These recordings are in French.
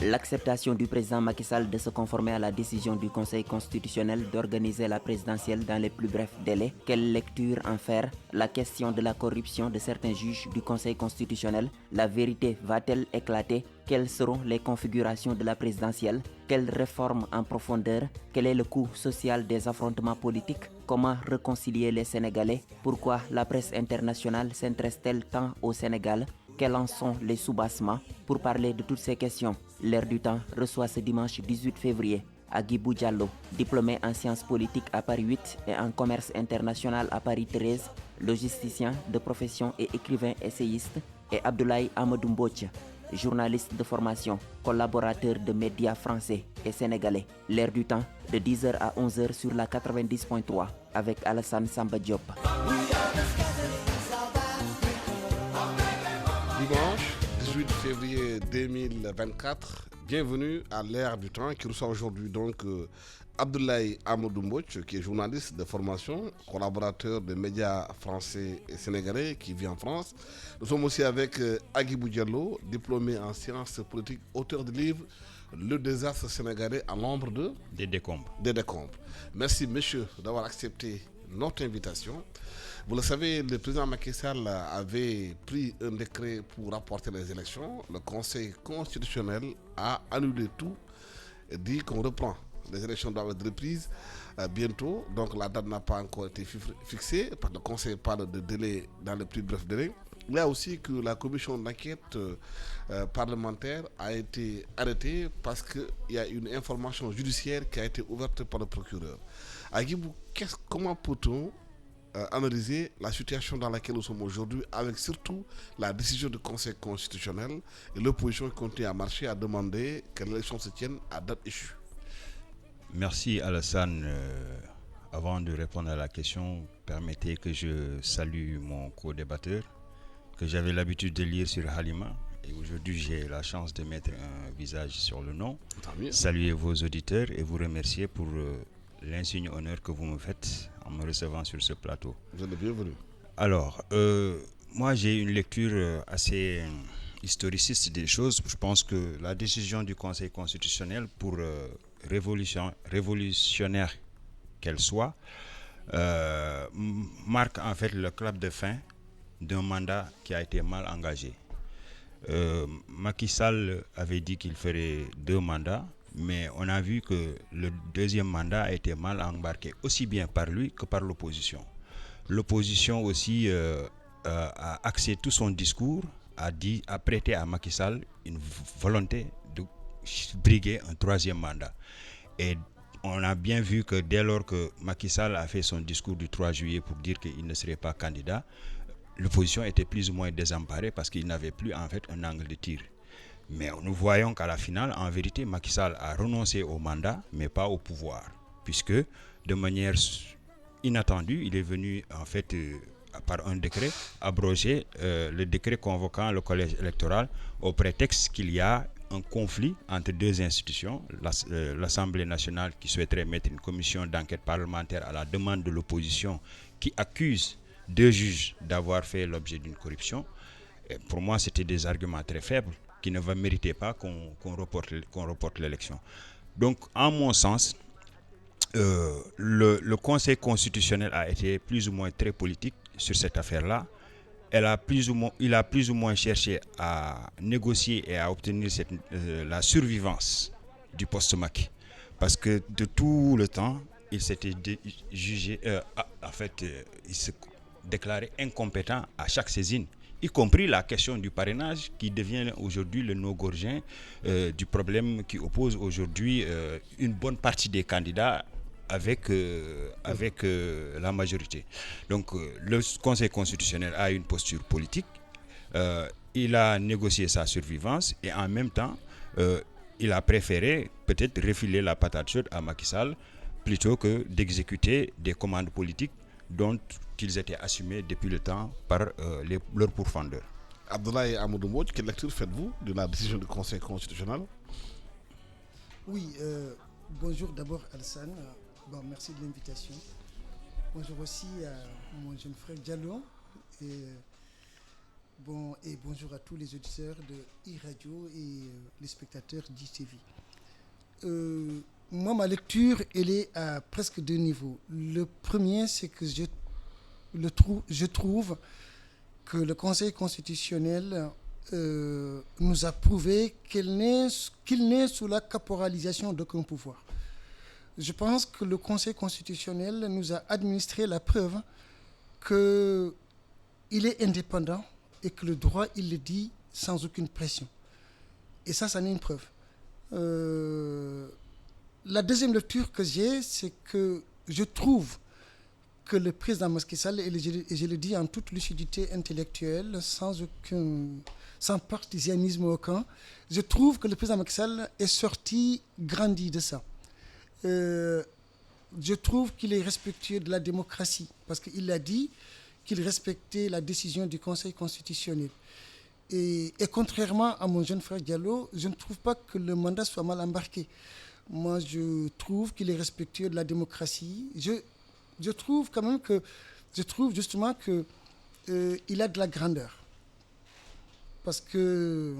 L'acceptation du président Macky Sall de se conformer à la décision du Conseil constitutionnel d'organiser la présidentielle dans les plus brefs délais. Quelle lecture en faire? La question de la corruption de certains juges du Conseil constitutionnel. La vérité va-t-elle éclater? Quelles seront les configurations de la présidentielle? Quelles réformes en profondeur? Quel est le coût social des affrontements politiques? Comment réconcilier les Sénégalais? Pourquoi la presse internationale s'intéresse-t-elle tant au Sénégal? Quels en sont les soubassements? Pour parler de toutes ces questions, l'Air du Temps reçoit ce dimanche 18 février Agibou Diallo, diplômé en sciences politiques à Paris 8 et en commerce international à Paris 13, logisticien de profession et écrivain essayiste, et Abdoulaye Amadou Mbodj, journaliste de formation, collaborateur de médias français et sénégalais. L'Air du Temps de 10h à 11h sur la 90.3 avec Alassane Samba Diop. Dimanche 18 février 2024, bienvenue à l'Air du Temps qui reçoit aujourd'hui donc Abdoulaye Amadou Mbodj, qui est journaliste de formation, collaborateur de médias français et sénégalais qui vit en France. Nous sommes aussi avec Agibou Diallo, diplômé en sciences politiques, auteur du livre Le désastre sénégalais à l'ombre des décombres. Merci messieurs d'avoir accepté notre invitation. Vous le savez, le président Macky Sall avait pris un décret pour rapporter les élections. Le Conseil constitutionnel a annulé tout et dit qu'on reprend. Les élections doivent être reprises bientôt. Donc la date n'a pas encore été fixée parce que le Conseil parle de délai dans le plus bref délai. Il y a aussi que la commission d'enquête parlementaire a été arrêtée parce qu'il y a une information judiciaire qui a été ouverte par le procureur. Agibou, comment peut-on analyser la situation dans laquelle nous sommes aujourd'hui avec surtout la décision du Conseil constitutionnel et l'opposition qui continue à marcher, à demander que l'élection se tienne à date échue? Merci Alassane. Avant de répondre à la question, permettez que je salue mon co-débatteur que j'avais l'habitude de lire sur Halima. Et aujourd'hui, j'ai la chance de mettre un visage sur le nom. Saluer vos auditeurs et vous remercier pour l'insigne honneur que vous me faites en me recevant sur ce plateau. Vous êtes le bienvenu. Alors, moi j'ai une lecture assez historiciste des choses. Je pense que la décision du Conseil constitutionnel, pour révolutionnaire qu'elle soit, marque en fait le clap de fin d'un mandat qui a été mal engagé. Macky Sall avait dit qu'il ferait 2 mandats, mais on a vu que le deuxième mandat a été mal embarqué, aussi bien par lui que par l'opposition. L'opposition aussi a axé tout son discours, a prêté à Macky Sall une volonté de briguer un 3e mandat. Et on a bien vu que dès lors que Macky Sall a fait son discours du 3 juillet pour dire qu'il ne serait pas candidat, l'opposition était plus ou moins désemparée parce qu'il n'avait plus en fait un angle de tir. Mais nous voyons qu'à la finale, en vérité, Macky Sall a renoncé au mandat, mais pas au pouvoir, puisque de manière inattendue, il est venu en fait par un décret abroger le décret convoquant le collège électoral au prétexte qu'il y a un conflit entre 2 institutions, l'Assemblée nationale qui souhaiterait mettre une commission d'enquête parlementaire à la demande de l'opposition qui accuse 2 juges d'avoir fait l'objet d'une corruption. Et pour moi, c'était des arguments très faibles qui ne méritaient pas qu'on reporte l'élection. Donc, en mon sens, le Conseil constitutionnel a été plus ou moins très politique sur cette affaire-là. Il a plus ou moins cherché à négocier et à obtenir la survivance du poste Macky. Parce que de tout le temps, il s'était jugé, il se déclarait incompétent à chaque saisine, y compris la question du parrainage qui devient aujourd'hui le nœud gordien du problème qui oppose aujourd'hui une bonne partie des candidats avec la majorité. Donc le Conseil constitutionnel a une posture politique, il a négocié sa survivance et en même temps il a préféré peut-être refiler la patate chaude à Macky Sall plutôt que d'exécuter des commandes politiques dont ils étaient assumés depuis le temps par leurs pourfendeurs. Abdoulaye Amadou Mbodj, quelle lecture faites-vous de la décision du Conseil constitutionnel? Oui, bonjour d'abord Alassane. Merci de l'invitation. Bonjour aussi à mon jeune frère Diallo. Et Et bonjour à tous les auditeurs de e-radio et les spectateurs d'e-TV. Moi, ma lecture, elle est à presque deux niveaux. Le premier, c'est que je trouve que le Conseil constitutionnel nous a prouvé qu'il n'est sous la caporalisation d'aucun pouvoir. Je pense que le Conseil constitutionnel nous a administré la preuve qu'il est indépendant et que le droit, il le dit sans aucune pression. Et ça en est une preuve. La deuxième lecture que j'ai, c'est que je trouve que le président Macky Sall, et je le dis en toute lucidité intellectuelle, sans partisanisme aucun, je trouve que le président Macky Sall est sorti grandi de ça. Je trouve qu'il est respectueux de la démocratie, parce qu'il a dit qu'il respectait la décision du Conseil constitutionnel. Et contrairement à mon jeune frère Diallo, je ne trouve pas que le mandat soit mal embarqué. Moi, je trouve qu'il est respectueux de la démocratie. Je trouve quand même justement qu'il a de la grandeur. Parce que,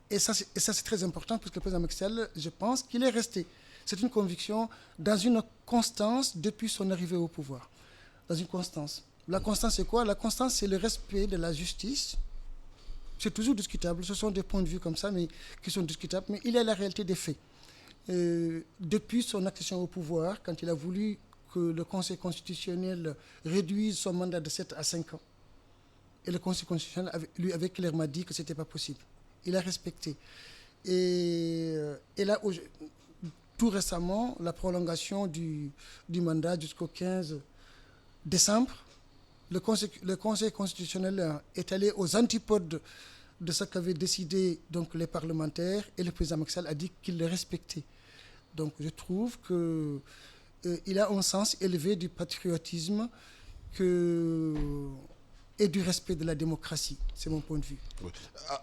et ça c'est très important, parce que le président Macky Sall, je pense qu'il est resté. C'est une conviction dans une constance depuis son arrivée au pouvoir. Dans une constance. La constance, c'est quoi? La constance, c'est le respect de la justice. C'est toujours discutable. Ce sont des points de vue comme ça, mais qui sont discutables. Mais il y a la réalité des faits. Depuis son accession au pouvoir, quand il a voulu que le Conseil constitutionnel réduise son mandat de 7 à 5 ans, et le Conseil constitutionnel lui avait clairement dit que ce n'était pas possible. Il a respecté. Et là, tout récemment, la prolongation du mandat jusqu'au 15 décembre, le Conseil constitutionnel est allé aux antipodes de ce qu'avaient décidé donc, les parlementaires, et le président Macky Sall a dit qu'il le respectait. Donc je trouve qu'il a un sens élevé du patriotisme et du respect de la démocratie. C'est mon point de vue. Oui.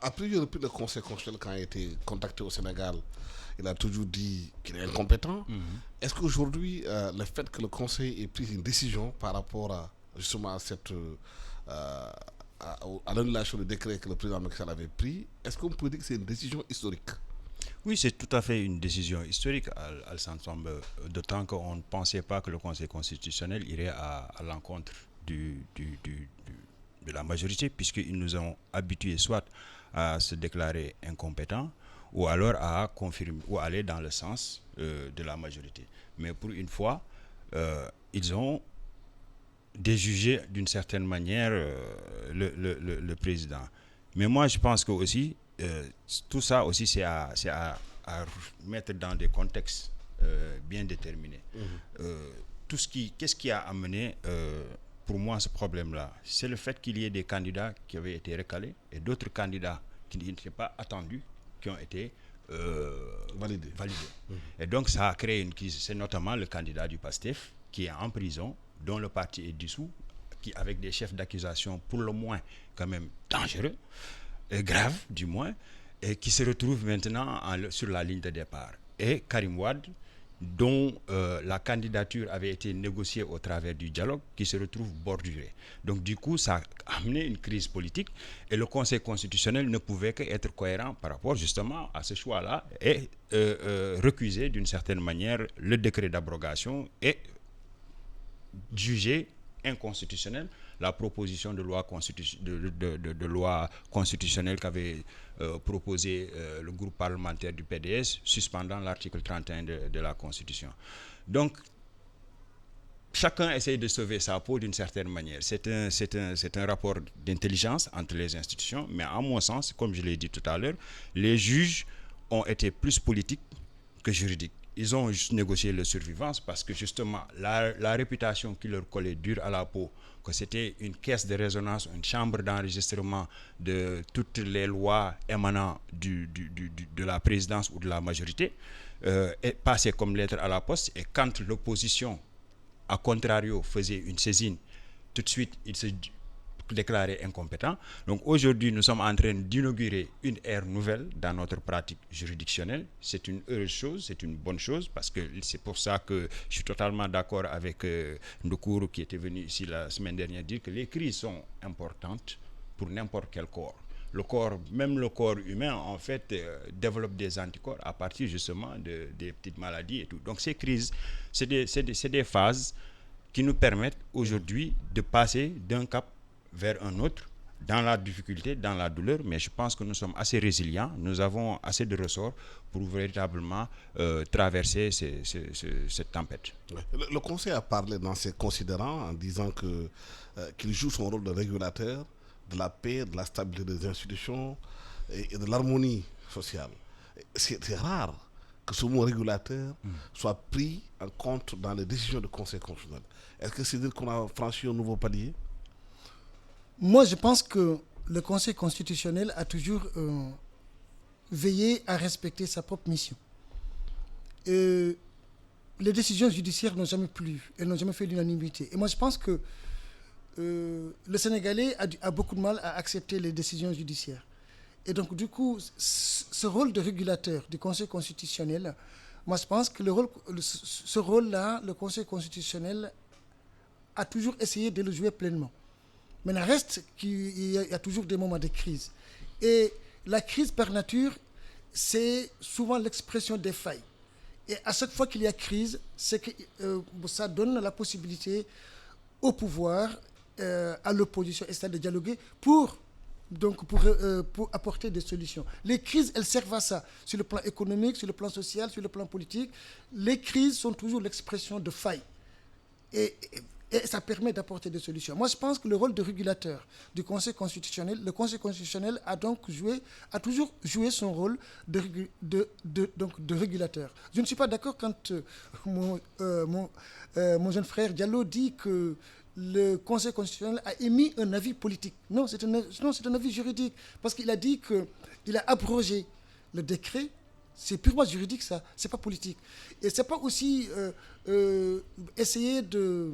À plusieurs reprises, le Conseil constitutionnel, quand il a été contacté au Sénégal, il a toujours dit qu'il est incompétent. Est-ce qu'aujourd'hui, le fait que le Conseil ait pris une décision par rapport justement à l'annulation du décret que le président Macky Sall avait pris, est-ce qu'on peut dire que c'est une décision historique? Oui, c'est tout à fait une décision historique, Alassane Samb, d'autant qu'on ne pensait pas que le Conseil constitutionnel irait à l'encontre de la majorité, puisqu'ils nous ont habitués soit à se déclarer incompétents, ou alors à confirmer, ou aller dans le sens de la majorité. Mais pour une fois, ils ont déjugé d'une certaine manière le président. Mais moi, je pense que aussi, tout ça aussi, c'est à mettre dans des contextes bien déterminés. Qu'est-ce qui a amené, pour moi, ce problème-là? C'est le fait qu'il y ait des candidats qui avaient été recalés et d'autres candidats qui n'étaient pas attendus, qui ont été validés. Et donc, ça a créé une crise. C'est notamment le candidat du PASTEF qui est en prison, dont le parti est dissous, avec des chefs d'accusation pour le moins quand même dangereux, grave du moins, et qui se retrouve maintenant sur la ligne de départ. Et Karim Wade, dont la candidature avait été négociée au travers du dialogue, qui se retrouve borduré. Donc du coup, ça a amené une crise politique, et le Conseil constitutionnel ne pouvait qu'être cohérent par rapport justement à ce choix-là, et recuser d'une certaine manière le décret d'abrogation et juger inconstitutionnelle la proposition de loi constitutionnelle qu'avait proposé le groupe parlementaire du PDS, suspendant l'article 31 de la Constitution. Donc, chacun essaye de sauver sa peau d'une certaine manière. C'est un rapport d'intelligence entre les institutions, mais à mon sens, comme je l'ai dit tout à l'heure, les juges ont été plus politiques que juridiques. Ils ont juste négocié leur survivance parce que justement, la réputation qui leur collait dure à la peau, que c'était une caisse de résonance, une chambre d'enregistrement de toutes les lois émanant de la présidence ou de la majorité, est passée comme lettre à la poste. Et quand l'opposition, à contrario, faisait une saisine, tout de suite, ils se déclarés incompétents. Donc aujourd'hui, nous sommes en train d'inaugurer une ère nouvelle dans notre pratique juridictionnelle. C'est une heureuse chose, c'est une bonne chose, parce que c'est pour ça que je suis totalement d'accord avec Ndokourou qui était venu ici la semaine dernière dire que les crises sont importantes pour n'importe quel corps. Même le corps humain, en fait, développe des anticorps à partir justement des petites maladies et tout. Donc ces crises, c'est des phases qui nous permettent aujourd'hui de passer d'un cap vers un autre, dans la difficulté, dans la douleur, mais je pense que nous sommes assez résilients, nous avons assez de ressorts pour véritablement traverser cette tempête. Le Conseil a parlé dans ses considérants en disant qu'il joue son rôle de régulateur de la paix, de la stabilité des institutions et de l'harmonie sociale. C'est rare que ce mot régulateur soit pris en compte dans les décisions du Conseil constitutionnel. Est-ce que c'est dire qu'on a franchi un nouveau palier? Moi, je pense que le Conseil constitutionnel a toujours veillé à respecter sa propre mission. Les décisions judiciaires n'ont jamais plu, elles n'ont jamais fait l'unanimité. Et moi, je pense que le Sénégalais a beaucoup de mal à accepter les décisions judiciaires. Et donc, du coup, ce rôle de régulateur du Conseil constitutionnel, moi, je pense que ce rôle-là, le Conseil constitutionnel a toujours essayé de le jouer pleinement. Maintenant, reste qu'il y a toujours des moments de crise. Et la crise, par nature, c'est souvent l'expression des failles. Et à chaque fois qu'il y a crise, c'est que ça donne la possibilité au pouvoir, à l'opposition, et de dialoguer pour apporter des solutions. Les crises, elles servent à ça, sur le plan économique, sur le plan social, sur le plan politique. Les crises sont toujours l'expression de failles. Et ça permet d'apporter des solutions. Moi, je pense que le rôle de régulateur du Conseil constitutionnel, le Conseil constitutionnel a toujours joué son rôle de régulateur. Je ne suis pas d'accord quand mon jeune frère Diallo dit que le Conseil constitutionnel a émis un avis politique. Non, c'est un avis juridique. Parce qu'il a dit qu'il a abrogé le décret. C'est purement juridique, ça. C'est pas politique. Et c'est pas aussi essayer de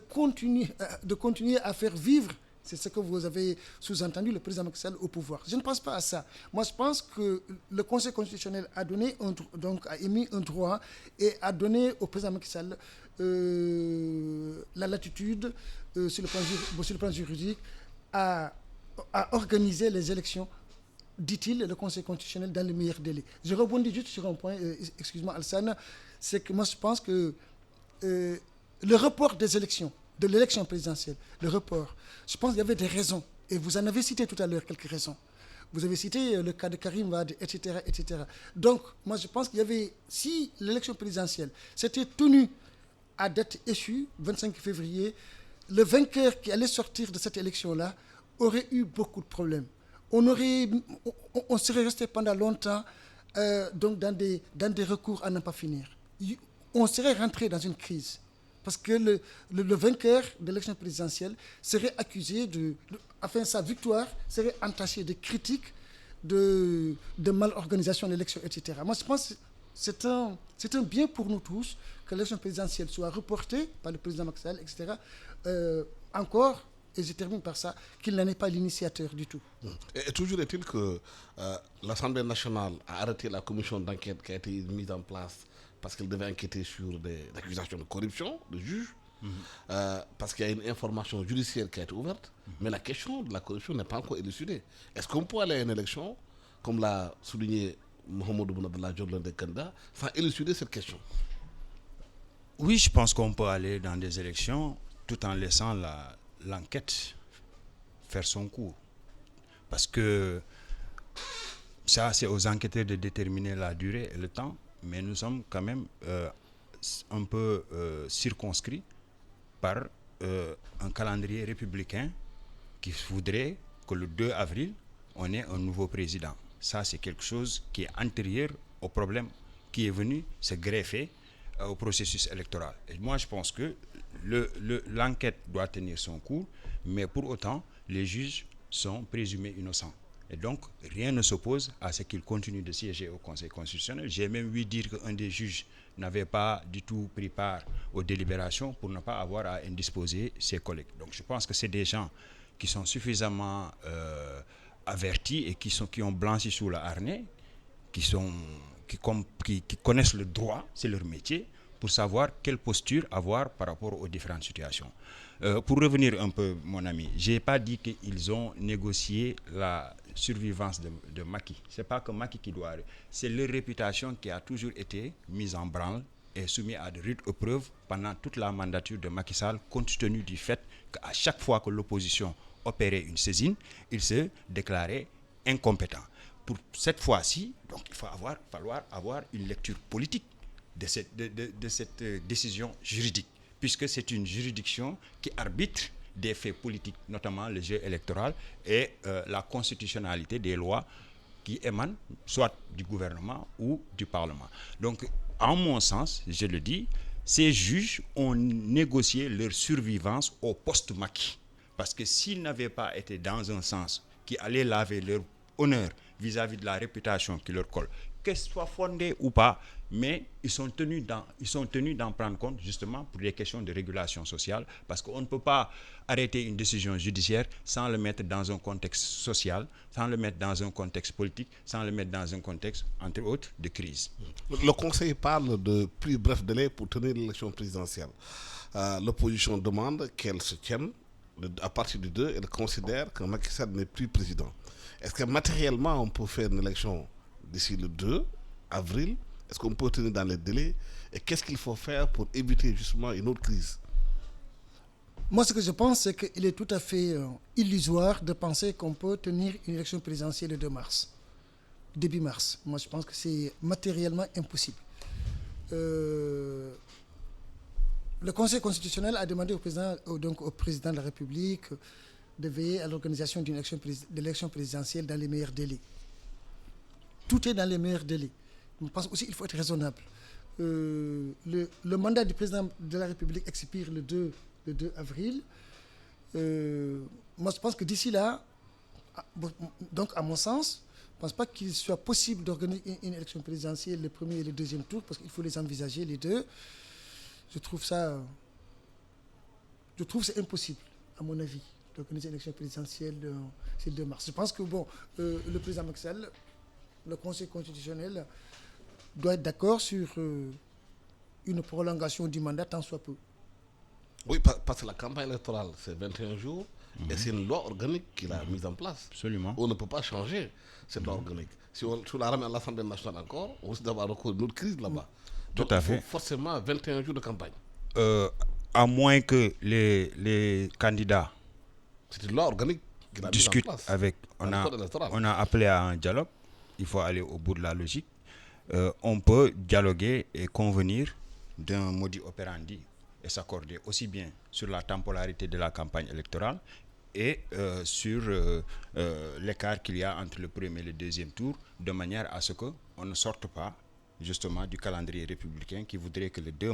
continuer à faire vivre. C'est ce que vous avez sous-entendu, le président Macky Sall au pouvoir. Je ne pense pas à ça. Moi, je pense que le Conseil constitutionnel a émis un droit et a donné au président Macky Sall la latitude sur le plan juridique à organiser les élections, dit-il, le Conseil constitutionnel dans les meilleurs délais. Je rebondis juste sur un point, excuse-moi Alsane, c'est que moi je pense que le report des élections, de l'élection présidentielle, le report, je pense qu'il y avait des raisons, et vous en avez cité tout à l'heure quelques raisons. Vous avez cité le cas de Karim Wade, etc., etc. Donc, moi je pense qu'il y avait, si l'élection présidentielle s'était tenue à date échue, 25 février, le vainqueur qui allait sortir de cette élection-là aurait eu beaucoup de problèmes. On serait resté pendant longtemps dans des recours à ne pas finir. On serait rentré dans une crise. Parce que le vainqueur de l'élection présidentielle serait accusé sa victoire serait entachée de critiques, de malorganisation de l'élection, etc. Moi, je pense que c'est un bien pour nous tous que l'élection présidentielle soit reportée par le président Macky Sall, etc. Encore, et je termine par ça, qu'il n'en est pas l'initiateur du tout. Et toujours est-il que l'Assemblée nationale a arrêté la commission d'enquête qui a été mise en place parce qu'elle devait enquêter sur des accusations de corruption de juges, parce qu'il y a une information judiciaire qui a été ouverte, mais la question de la corruption n'est pas encore élucidée. Est-ce qu'on peut aller à une élection, comme l'a souligné Mohamed Boun Abdallah Dionne de Kanda, sans élucider cette question? Oui, je pense qu'on peut aller dans des élections tout en laissant l'enquête faire son cours. Parce que ça, c'est aux enquêteurs de déterminer la durée et le temps, mais nous sommes quand même un peu circonscrits par un calendrier républicain qui voudrait que le 2 avril, on ait un nouveau président. Ça, c'est quelque chose qui est antérieur au problème qui est venu se greffer au processus électoral. Et moi, je pense que l'enquête doit tenir son cours, mais pour autant, les juges sont présumés innocents. Et donc, rien ne s'oppose à ce qu'ils continuent de siéger au Conseil constitutionnel. J'ai même vu dire qu'un des juges n'avait pas du tout pris part aux délibérations pour ne pas avoir à indisposer ses collègues. Donc, je pense que c'est des gens qui sont suffisamment avertis et qui ont blanchi sous la harnais, qui connaissent le droit, c'est leur métier, pour savoir quelle posture avoir par rapport aux différentes situations. Pour revenir un peu, mon ami, je n'ai pas dit qu'ils ont négocié la survivance de Macky. Ce n'est pas que Macky qui doit... C'est leur réputation qui a toujours été mise en branle et soumise à de rudes épreuves pendant toute la mandature de Macky Sall, compte tenu du fait qu'à chaque fois que l'opposition opérait une saisine, il se déclarait incompétent. Pour cette fois-ci, donc, il va falloir avoir une lecture politique de cette décision juridique, puisque c'est une juridiction qui arbitre des faits politiques, notamment le jeu électoral et la constitutionnalité des lois qui émanent soit du gouvernement ou du Parlement. Donc, en mon sens, je le dis, ces juges ont négocié leur survivance au post-Macky. Parce que s'ils n'avaient pas été dans un sens qui allait laver leur honneur vis-à-vis de la réputation qui leur colle, qu'elle soit fondée ou pas, mais ils sont tenus d'en prendre compte justement pour des questions de régulation sociale, parce qu'on ne peut pas arrêter une décision judiciaire sans le mettre dans un contexte social, sans le mettre dans un contexte politique, sans le mettre dans un contexte, entre autres, de crise. Le Conseil parle de plus bref délai pour tenir l'élection présidentielle. L'opposition demande qu'elle se tienne à partir du 2 et elle considère que Macky Sall n'est plus président. Est-ce que matériellement on peut faire une élection d'ici le 2 avril? Est-ce qu'on peut tenir dans les délais? Et qu'est-ce qu'il faut faire pour éviter justement une autre crise? Moi, ce que je pense, c'est qu'il est tout à fait illusoire de penser qu'on peut tenir une élection présidentielle le 2 mars, début mars. Moi, je pense que c'est matériellement impossible. Le Conseil constitutionnel a demandé au président de la République de veiller à l'organisation de l'élection présidentielle dans les meilleurs délais. Tout est dans les meilleurs délais. Je pense aussi qu'il faut être raisonnable. Le mandat du président de la République expire le 2 avril. Moi, je pense que d'ici là, donc à mon sens, je ne pense pas qu'il soit possible d'organiser une élection présidentielle le premier et le deuxième tour, parce qu'il faut les envisager les deux. Je trouve c'est impossible, à mon avis, d'organiser une élection présidentielle le 2 mars. Je pense que le président Macky Sall, le Conseil constitutionnel doit être d'accord sur une prolongation du mandat tant soit peu. Oui, parce que la campagne électorale, c'est 21 jours, et c'est une loi organique qu'il a mise en place. Absolument. On ne peut pas changer cette loi organique. Si on la ramène à l'Assemblée nationale encore, on risque d'avoir encore une autre crise là-bas. Donc, il faut forcément 21 jours de campagne. À moins que les candidats c'est une loi organique qu'il a mise en place. On a appelé à un dialogue. Il faut aller au bout de la logique. On peut dialoguer et convenir d'un modus operandi et s'accorder aussi bien sur la temporalité de la campagne électorale et sur l'écart qu'il y a entre le premier et le deuxième tour, de manière à ce qu'on ne sorte pas justement du calendrier républicain qui voudrait que le 2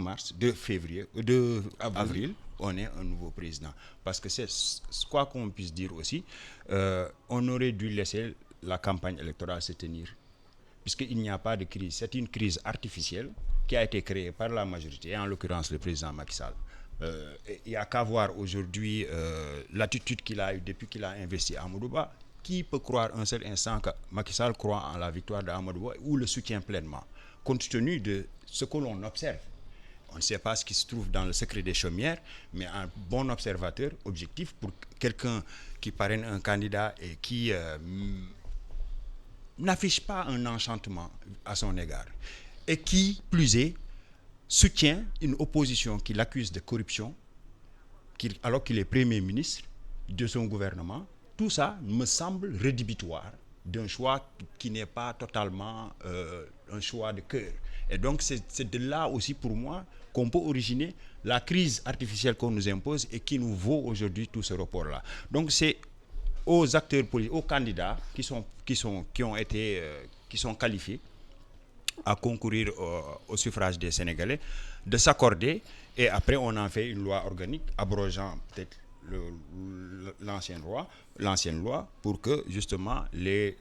avril, on ait un nouveau président. Parce que c'est quoi qu'on puisse dire aussi, on aurait dû laisser la campagne électorale se tenir, puisqu'il n'y a pas de crise. C'est une crise artificielle qui a été créée par la majorité, et en l'occurrence le président Macky Sall. Il n'y a qu'à voir aujourd'hui l'attitude qu'il a eue depuis qu'il a investi à Amadou Ba. Qui peut croire un seul instant que Macky Sall croit en la victoire d'Amadou Ba ou le soutient pleinement, compte tenu de ce que l'on observe? On ne sait pas ce qui se trouve dans le secret des chaumières, mais un bon observateur objectif pour quelqu'un qui parraine un candidat et qui n'affiche pas un enchantement à son égard, et qui, plus est, soutient une opposition qui l'accuse de corruption, alors qu'il est Premier ministre de son gouvernement. Tout ça me semble rédhibitoire d'un choix qui n'est pas totalement un choix de cœur. Et donc c'est de là aussi pour moi qu'on peut originer la crise artificielle qu'on nous impose et qui nous vaut aujourd'hui tout ce report-là. Donc c'est aux acteurs politiques, aux candidats qui sont qualifiés à concourir au suffrage des Sénégalais, de s'accorder, et après on en fait une loi organique abrogeant peut-être l'ancienne loi pour que justement les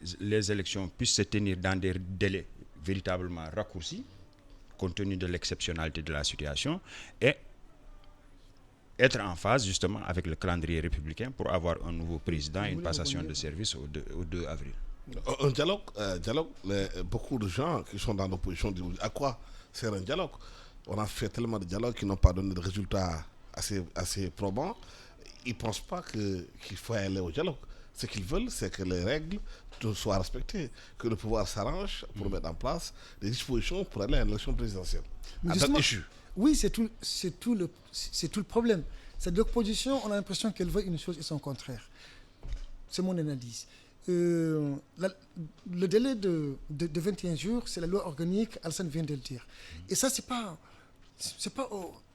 élections puissent se tenir dans des délais véritablement raccourcis compte tenu de l'exceptionnalité de la situation et être en phase justement avec le calendrier républicain pour avoir un nouveau président et une passation de service au 2 avril. Un dialogue, beaucoup de gens qui sont dans l'opposition disent à quoi sert un dialogue? On a fait tellement de dialogues qui n'ont pas donné de résultats assez probants, ils ne pensent pas qu'il faut aller au dialogue. Ce qu'ils veulent, c'est que les règles soient respectées, que le pouvoir s'arrange pour mettre en place des dispositions pour aller à l'élection présidentielle. Mais justement, oui, c'est tout le problème. C'est l'opposition, on a l'impression qu'elle veut une chose et son contraire. C'est mon analyse. Le délai de 21 jours, c'est la loi organique, Alassane vient de le dire. Et ça, c'est pas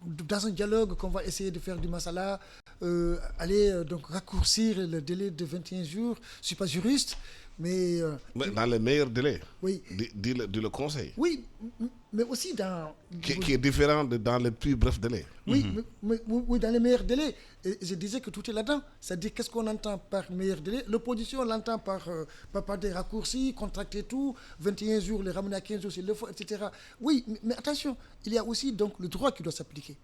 dans un dialogue qu'on va essayer de faire du masala, donc raccourcir le délai de 21 jours. Je ne suis pas juriste, mais dans les meilleurs délais, oui. dit le Conseil. Oui, mais aussi dans... Qui est différent dans les plus brefs délais. Oui, oui, dans les meilleurs délais. Et je disais que tout est là-dedans. C'est-à-dire, qu'est-ce qu'on entend par meilleur délai? L'opposition l'entend par des raccourcis, contracter tout, 21 jours, les ramener à 15 jours s'il le faut, etc. Oui, mais attention, il y a aussi donc le droit qui doit s'appliquer.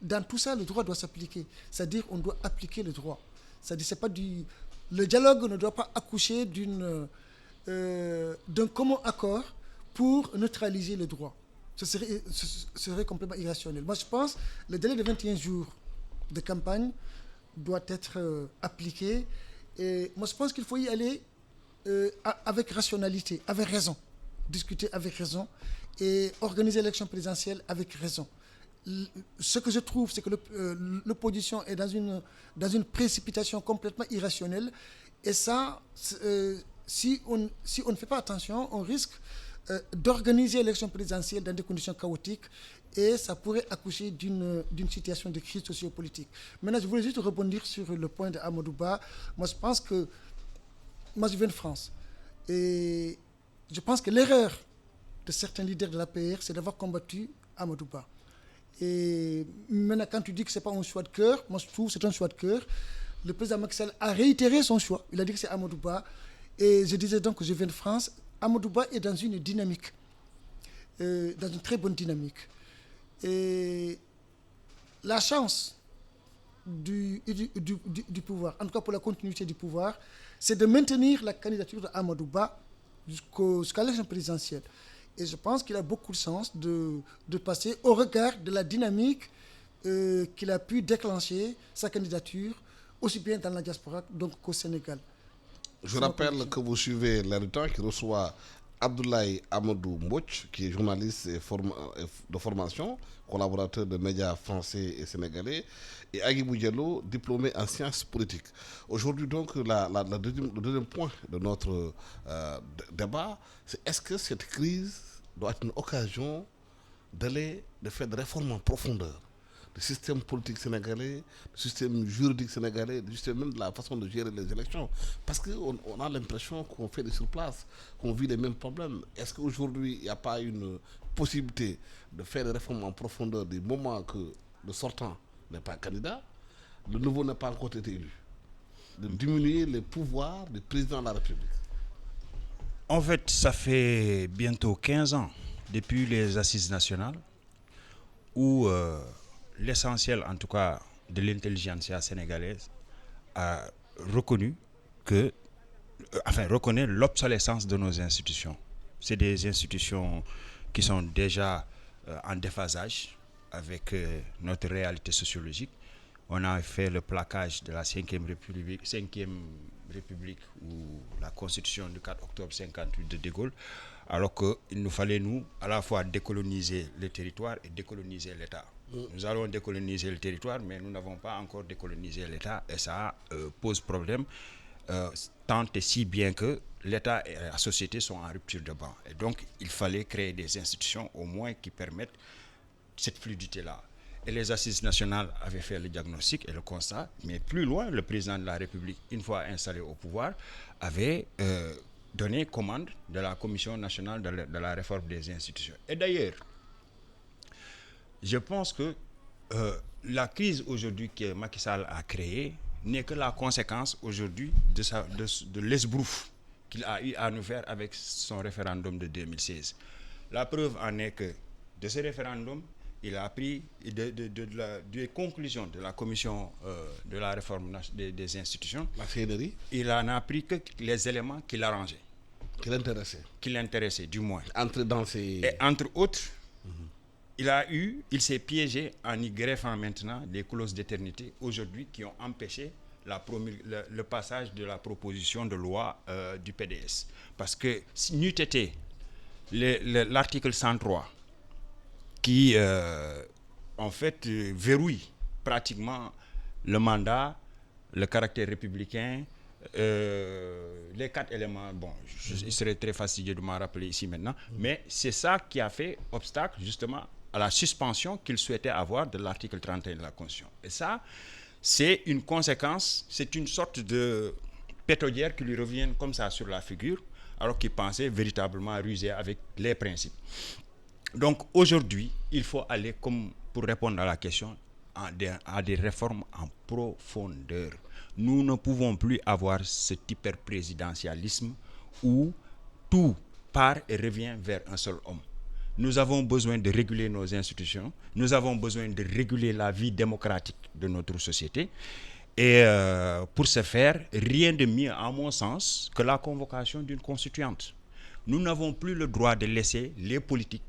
Dans tout ça, le droit doit s'appliquer. C'est-à-dire, on doit appliquer le droit. C'est-à-dire, c'est pas du... Le dialogue ne doit pas accoucher d'un commun accord pour neutraliser le droit. Ce serait complètement irrationnel. Moi, je pense que le délai de 21 jours de campagne doit être appliqué. Et moi, je pense qu'il faut y aller avec rationalité, avec raison. Discuter avec raison et organiser l'élection présidentielle avec raison. Ce que je trouve, c'est que l'opposition est dans une précipitation complètement irrationnelle. Et ça, si on ne fait pas attention, on risque d'organiser l'élection présidentielle dans des conditions chaotiques et ça pourrait accoucher d'une situation de crise sociopolitique. Maintenant, je voulais juste rebondir sur le point d'Amadou Ba. Moi, je pense que... Moi, je viens de France. Et je pense que l'erreur de certains leaders de l'APR, c'est d'avoir combattu Amadou Ba. Et maintenant, quand tu dis que ce n'est pas un choix de cœur, moi, je trouve que c'est un choix de cœur. Le président Macky Sall a réitéré son choix. Il a dit que c'est Amadou Ba. Et je disais donc que je viens de France. Amadou Ba est dans une dynamique, dans une très bonne dynamique. Et la chance du pouvoir, en tout cas pour la continuité du pouvoir, c'est de maintenir la candidature d'Amadou Ba jusqu'à l'élection présidentielle. Et je pense qu'il a beaucoup de chance de passer au regard de la dynamique qu'il a pu déclencher sa candidature, aussi bien dans la diaspora donc qu'au Sénégal. Je rappelle que vous suivez L'Air du Temps qui reçoit Abdoulaye Amadou Mbouch, qui est journaliste de formation, collaborateur de médias français et sénégalais, et Agibou Diallo, diplômé en sciences politiques. Aujourd'hui, donc, le deuxième point de notre débat, c'est est-ce que cette crise doit être une occasion de faire des réformes en profondeur du système politique sénégalais, du système juridique sénégalais, du système même de la façon de gérer les élections. Parce qu'on a l'impression qu'on fait des surplaces, qu'on vit les mêmes problèmes. Est-ce qu'aujourd'hui, il n'y a pas une possibilité de faire des réformes en profondeur du moment que le sortant n'est pas candidat, le nouveau n'a pas encore été élu, de diminuer les pouvoirs du président de la République? En fait, ça fait bientôt 15 ans, depuis les assises nationales, où... l'essentiel, en tout cas, de l'intelligentsia sénégalaise a reconnaît l'obsolescence de nos institutions. C'est des institutions qui sont déjà en déphasage avec notre réalité sociologique. On a fait le plaquage de la 5e République ou la Constitution du 4 octobre 58 de De Gaulle, alors qu'il nous fallait, nous, à la fois décoloniser le territoire et décoloniser l'État. Nous allons décoloniser le territoire, mais nous n'avons pas encore décolonisé l'État et ça pose problème, tant et si bien que l'État et la société sont en rupture de banc. Et donc, il fallait créer des institutions au moins qui permettent cette fluidité-là. Et les assises nationales avaient fait le diagnostic et le constat, mais plus loin, le président de la République, une fois installé au pouvoir, avait donné commande de la Commission nationale de la réforme des institutions. Et d'ailleurs, je pense que la crise aujourd'hui que Macky Sall a créée n'est que la conséquence aujourd'hui de l'esbrouf qu'il a eu à nous faire avec son référendum de 2016. La preuve en est que de ce référendum, il a pris des conclusions de la commission de la réforme des institutions. La CNRI. Il en a pris que les éléments qui l'arrangeaient. Qui l'intéressaient. Qui l'intéressaient, du moins. Entre autres, il s'est piégé en y greffant maintenant des clauses d'éternité aujourd'hui qui ont empêché le passage de la proposition de loi du PDS. Parce que si n'eût été l'article 103 qui en fait verrouille pratiquement le mandat, le caractère républicain, les 4 éléments, bon, il serait très fastidieux de m'en rappeler ici maintenant, mais c'est ça qui a fait obstacle justement à la suspension qu'il souhaitait avoir de l'article 31 de la Constitution. Et ça, c'est une conséquence, c'est une sorte de pétodière qui lui revient comme ça sur la figure, alors qu'il pensait véritablement ruser avec les principes. Donc aujourd'hui, il faut aller, comme pour répondre à la question, à des réformes en profondeur. Nous ne pouvons plus avoir cet hyperprésidentialisme où tout part et revient vers un seul homme. Nous avons besoin de réguler nos institutions, nous avons besoin de réguler la vie démocratique de notre société. Et pour ce faire, rien de mieux, à mon sens, que la convocation d'une constituante. Nous n'avons plus le droit de laisser les politiques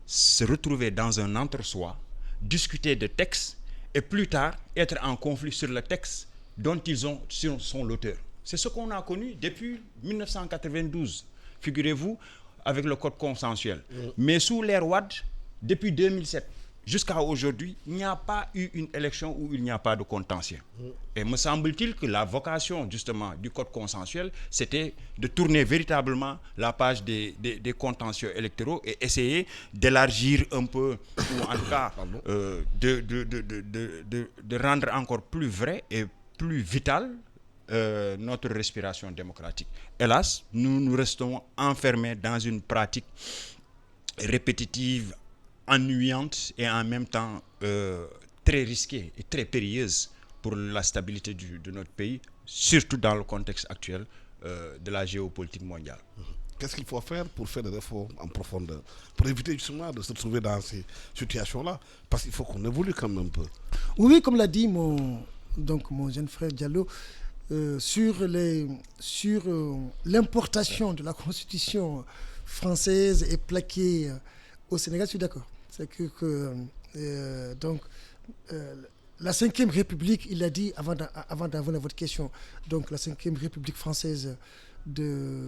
se retrouver dans un entre-soi, discuter de textes et plus tard être en conflit sur le texte dont ils sont l'auteur. C'est ce qu'on a connu depuis 1992, figurez-vous, avec le code consensuel. Mais sous l'ère Wade, depuis 2007 jusqu'à aujourd'hui, il n'y a pas eu une élection où il n'y a pas de contentieux. Et me semble-t-il que la vocation justement du code consensuel, c'était de tourner véritablement la page des contentieux électoraux et essayer d'élargir un peu, ou en tout cas de rendre encore plus vrai et plus vital notre respiration démocratique. Hélas, nous restons enfermés dans une pratique répétitive, ennuyante et en même temps très risquée et très périlleuse pour la stabilité de notre pays, surtout dans le contexte actuel de la géopolitique mondiale. Qu'est-ce qu'il faut faire pour faire des réformes en profondeur, pour éviter justement de se trouver dans ces situations-là? Parce qu'il faut qu'on évolue quand même un peu. Oui, comme l'a dit mon jeune frère Diallo, sur l'importation de la Constitution française et plaquée au Sénégal, je suis d'accord. C'est que la Ve République, il l'a dit avant d'avoir votre question, donc la Ve République française de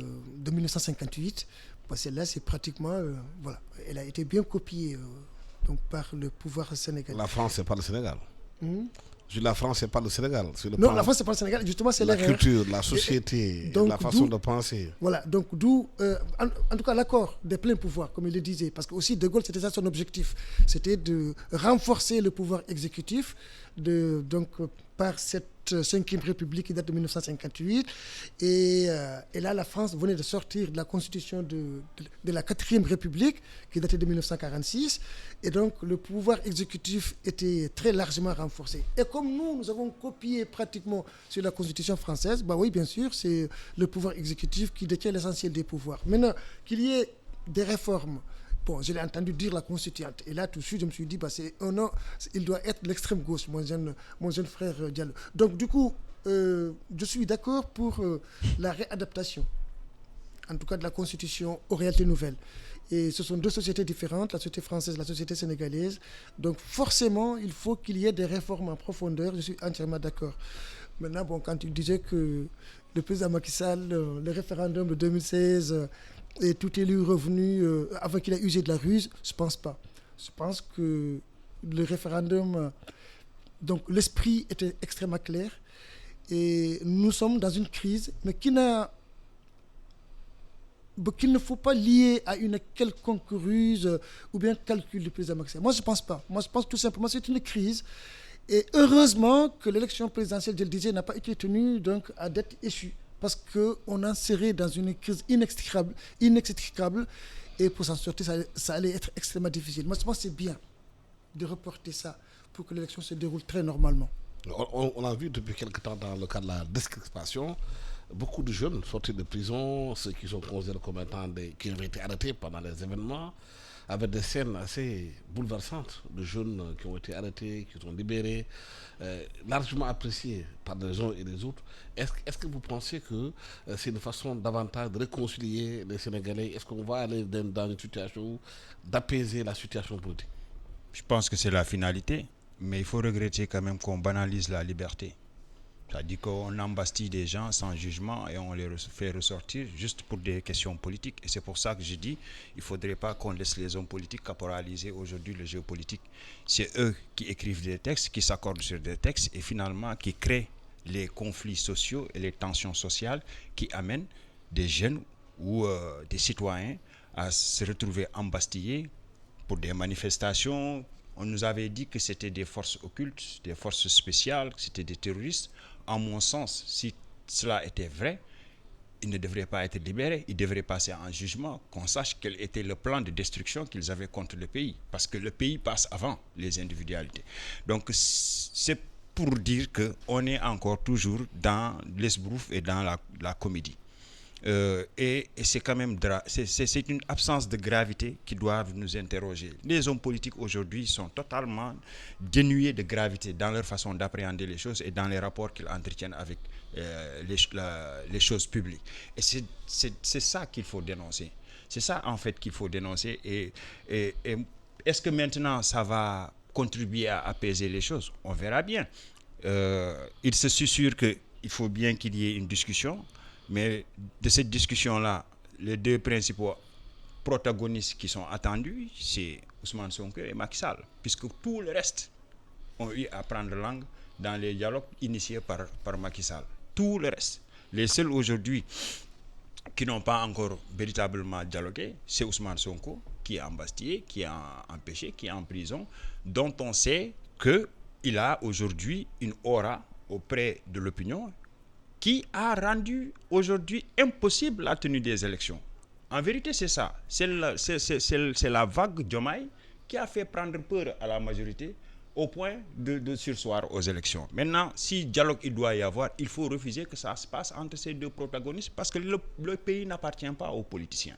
1958, celle-là, c'est pratiquement, voilà, elle a été bien copiée donc par le pouvoir sénégalais. La France, c'est pas le Sénégal. La France, c'est pas le Sénégal. Non, la France, c'est pas le Sénégal. Justement, c'est la culture, la société, donc, la façon de penser. Voilà, donc d'où, en tout cas, l'accord des pleins pouvoirs, comme il le disait, parce que aussi De Gaulle, c'était ça son objectif, c'était de renforcer le pouvoir exécutif, donc par cette Ve République qui date de 1958. Et là, la France venait de sortir de la constitution de la 4e République qui datait de 1946. Et donc, le pouvoir exécutif était très largement renforcé. Et comme nous avons copié pratiquement sur la constitution française, bah oui, bien sûr, c'est le pouvoir exécutif qui détient l'essentiel des pouvoirs. Maintenant, qu'il y ait des réformes. Bon, je l'ai entendu dire la constituante. Et là, tout de suite, je me suis dit, il doit être l'extrême gauche, mon jeune frère Diallo. Donc, du coup, je suis d'accord pour la réadaptation, en tout cas de la Constitution aux réalités nouvelles. Et ce sont deux sociétés différentes, la société française et la société sénégalaise. Donc, forcément, il faut qu'il y ait des réformes en profondeur. Je suis entièrement d'accord. Maintenant, quand tu disais que le président Macky Sall, le référendum de 2016... et tout élu revenu avant qu'il ait usé de la ruse, je ne pense pas. Je pense que le référendum, donc l'esprit était extrêmement clair et nous sommes dans une crise, mais qu'il ne faut pas lier à une quelconque ruse ou bien calcul du président Macky Sall. Moi, je ne pense pas. Moi, je pense tout simplement que c'est une crise. Et heureusement que l'élection présidentielle, je le disais, n'a pas été tenue donc, à date échue. Parce qu'on en serait dans une crise inextricable et pour s'en sortir, ça allait être extrêmement difficile. Moi, je pense que c'est bien de reporter ça pour que l'élection se déroule très normalement. On a vu depuis quelque temps dans le cadre de la décrispation, beaucoup de jeunes sortis de prison, ceux qui sont considérés comme étant qui avaient été arrêtés pendant les événements, avec des scènes assez bouleversantes de jeunes qui ont été arrêtés, qui sont libérés, largement appréciés par les uns et les autres. Est-ce que vous pensez que c'est une façon davantage de réconcilier les Sénégalais? Est-ce qu'on va aller dans une situation d'apaiser la situation politique? Je pense que c'est la finalité, mais il faut regretter quand même qu'on banalise la liberté. C'est-à-dire qu'on embastille des gens sans jugement et on les fait ressortir juste pour des questions politiques. Et c'est pour ça que je dis il ne faudrait pas qu'on laisse les hommes politiques caporaliser aujourd'hui le jeu politique. C'est eux qui écrivent des textes, qui s'accordent sur des textes et finalement qui créent les conflits sociaux et les tensions sociales qui amènent des jeunes ou des citoyens à se retrouver embastillés pour des manifestations. On nous avait dit que c'était des forces occultes, des forces spéciales, que c'était des terroristes. En mon sens, si cela était vrai, ils ne devraient pas être libérés, ils devraient passer en jugement, qu'on sache quel était le plan de destruction qu'ils avaient contre le pays, parce que le pays passe avant les individualités. Donc c'est pour dire qu'on est encore toujours dans l'esbrouf et dans la comédie. Et c'est quand même c'est une absence de gravité qui doit nous interroger. Les hommes politiques aujourd'hui sont totalement dénués de gravité dans leur façon d'appréhender les choses et dans les rapports qu'ils entretiennent avec les choses publiques. Et c'est ça qu'il faut dénoncer. C'est ça en fait qu'il faut dénoncer. Et est-ce que maintenant ça va contribuer à apaiser les choses? On verra bien. Il se susurre qu'il faut bien qu'il y ait une discussion. Mais de cette discussion-là, les deux principaux protagonistes qui sont attendus, c'est Ousmane Sonko et Macky Sall, puisque tout le reste ont eu à prendre langue dans les dialogues initiés par Macky Sall. Tout le reste. Les seuls aujourd'hui qui n'ont pas encore véritablement dialogué, c'est Ousmane Sonko, qui est embastillé, qui est empêché, qui est en prison, dont on sait qu'il a aujourd'hui une aura auprès de l'opinion qui a rendu aujourd'hui impossible la tenue des élections. En vérité, c'est ça. C'est la vague Diomaye qui a fait prendre peur à la majorité au point de surseoir aux élections. Maintenant, si dialogue il doit y avoir, il faut refuser que ça se passe entre ces deux protagonistes parce que le pays n'appartient pas aux politiciens.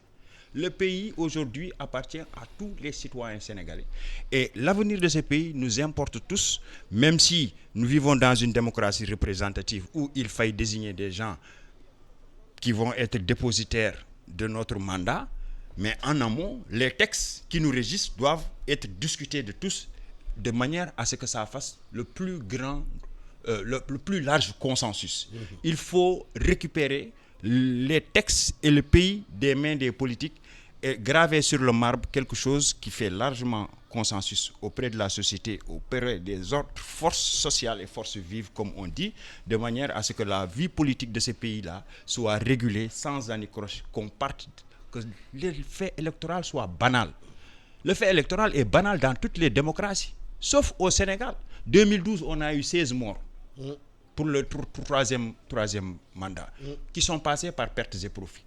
Le pays aujourd'hui appartient à tous les citoyens sénégalais. Et l'avenir de ce pays nous importe tous, même si nous vivons dans une démocratie représentative où il faille désigner des gens qui vont être dépositaires de notre mandat. Mais en amont, les textes qui nous régissent doivent être discutés de tous de manière à ce que ça fasse le plus large consensus. Il faut récupérer les textes et le pays des mains des politiques et graver sur le marbre quelque chose qui fait largement consensus auprès de la société, auprès des autres forces sociales et forces vives, comme on dit, de manière à ce que la vie politique de ces pays-là soit régulée sans anicroche, que le fait électoral soit banal. Le fait électoral est banal dans toutes les démocraties, sauf au Sénégal. 2012, on a eu 16 morts pour le troisième mandat, qui sont passés par pertes et profits.